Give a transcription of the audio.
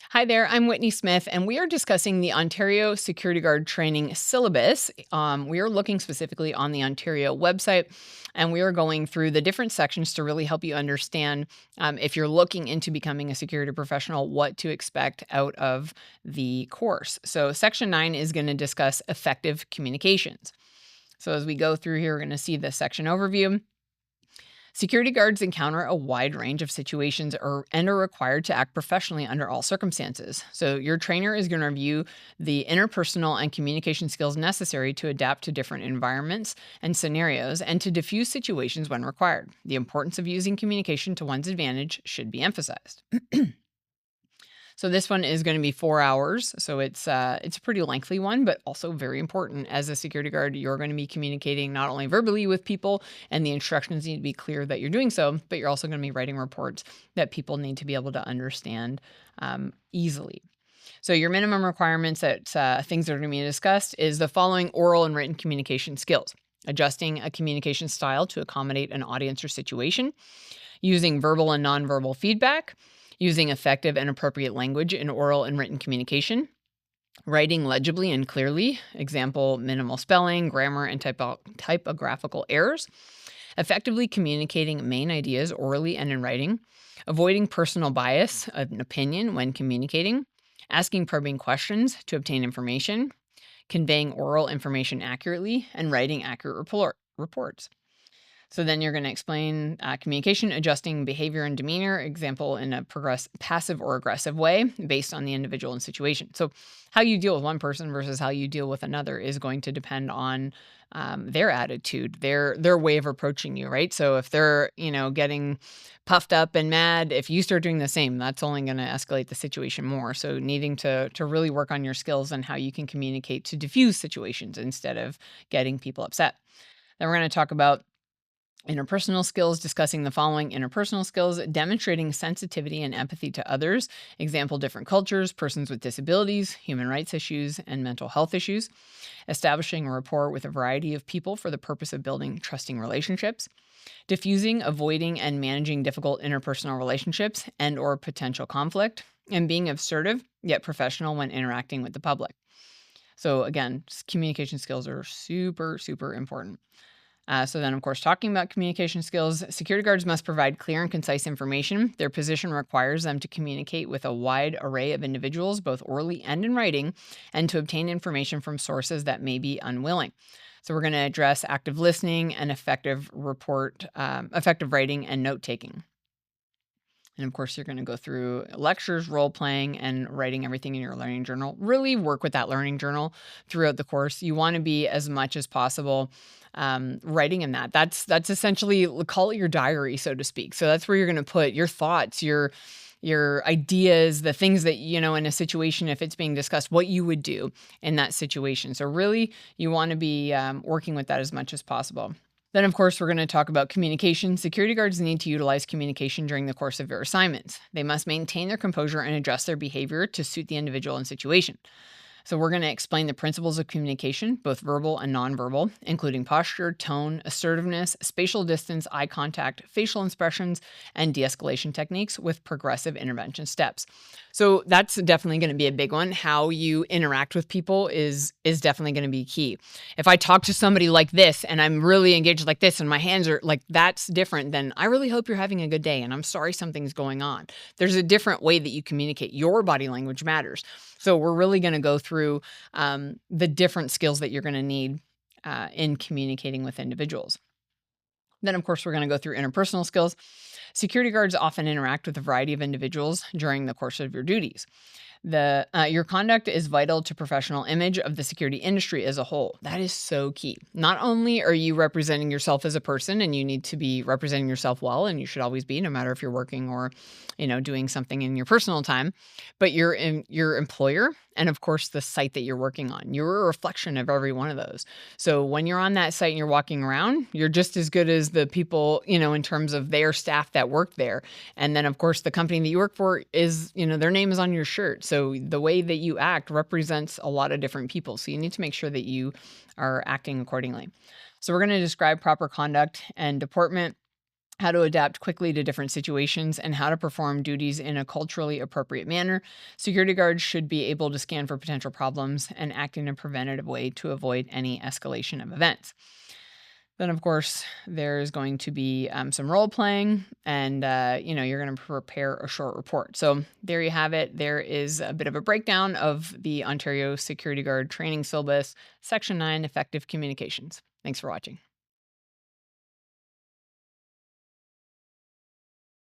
Hi there, I'm Whitney Smith, and we are discussing the Ontario Security Guard training syllabus. We are looking specifically on the Ontario website, and we are going through the different sections to really help you understand if you're looking into becoming a security professional, what to expect out of the course. So, Section 9 is going to discuss effective communications. So, as we go through here, we're going to see the section overview. Security guards encounter a wide range of situations and are required to act professionally under all circumstances. So, your trainer is going to review the interpersonal and communication skills necessary to adapt to different environments and scenarios and to diffuse situations when required. The importance of using communication to one's advantage should be emphasized. So this one is going to be 4 hours. So it's a pretty lengthy one, but also very important. As a security guard, you're going to be communicating not only verbally with people, and the instructions need to be clear that you're doing so, but you're also going to be writing reports that people need to be able to understand easily. So your minimum requirements that things that are going to be discussed is the following oral and written communication skills: adjusting a communication style to accommodate an audience or situation, using verbal and nonverbal feedback, using effective and appropriate language in oral and written communication, writing legibly and clearly, example, minimal spelling, grammar, and typographical errors, effectively communicating main ideas orally and in writing, avoiding personal bias of an opinion when communicating, asking probing questions to obtain information, conveying oral information accurately, and writing accurate reports. So then you're going to explain communication, adjusting behavior and demeanor, example, in a passive or aggressive way based on the individual and situation. So how you deal with one person versus how you deal with another is going to depend on their attitude, their way of approaching you, right? So if they're, getting puffed up and mad, if you start doing the same, that's only going to escalate the situation more. So needing to really work on your skills and how you can communicate to diffuse situations instead of getting people upset. Then we're going to talk about interpersonal skills, discussing the following interpersonal skills: demonstrating sensitivity and empathy to others, example, different cultures, persons with disabilities, human rights issues, and mental health issues, establishing a rapport with a variety of people for the purpose of building trusting relationships, diffusing, avoiding, and managing difficult interpersonal relationships and or potential conflict, and being assertive yet professional when interacting with the public. So again, communication skills are super, super important. So then, of course, talking about communication skills, security guards must provide clear and concise information. Their position requires them to communicate with a wide array of individuals, both orally and in writing, and to obtain information from sources that may be unwilling. So we're going to address active listening and effective writing and note taking. And of course, you're going to go through lectures, role playing, and writing everything in your learning journal. Really work with that learning journal throughout the course. You want to be as much as possible writing in that. That's essentially, call it your diary, so to speak. So that's where you're going to put your thoughts, your ideas, the things that, in a situation, if it's being discussed, what you would do in that situation. So really, you want to be working with that as much as possible. Then, of course, we're going to talk about communication. Security guards need to utilize communication during the course of their assignments. They must maintain their composure and adjust their behavior to suit the individual and situation. So we're going to explain the principles of communication, both verbal and nonverbal, including posture, tone, assertiveness, spatial distance, eye contact, facial expressions, and de-escalation techniques with progressive intervention steps. So that's definitely going to be a big one. How you interact with people is definitely going to be key. If I talk to somebody like this and I'm really engaged like this and my hands are like, that's different than I really hope you're having a good day and I'm sorry something's going on. There's a different way that you communicate. Your body language matters. So we're really going to go through the different skills that you're going to need in communicating with individuals. Then, of course, we're going to go through interpersonal skills. Security guards often interact with a variety of individuals during the course of your duties. Your conduct is vital to professional image of the security industry as a whole. That is so key. Not only are you representing yourself as a person, and you need to be representing yourself well, and you should always be, no matter if you're working or, doing something in your personal time, but your employer and, of course, the site that you're working on. You're a reflection of every one of those. So when you're on that site and you're walking around, you're just as good as the people, in terms of their staff that work there. And then, of course, the company that you work for is, their name is on your shirt. So the way that you act represents a lot of different people. So you need to make sure that you are acting accordingly. So we're going to describe proper conduct and deportment. how to adapt quickly to different situations, and how to perform duties in a culturally appropriate manner. Security guards should be able to scan for potential problems and act in a preventative way to avoid any escalation of events. Then, of course, there's going to be some role playing, and you're going to prepare a short report. So there you have it. There is a bit of a breakdown of the Ontario Security Guard training syllabus, Section 9, Effective Communications. Thanks for watching.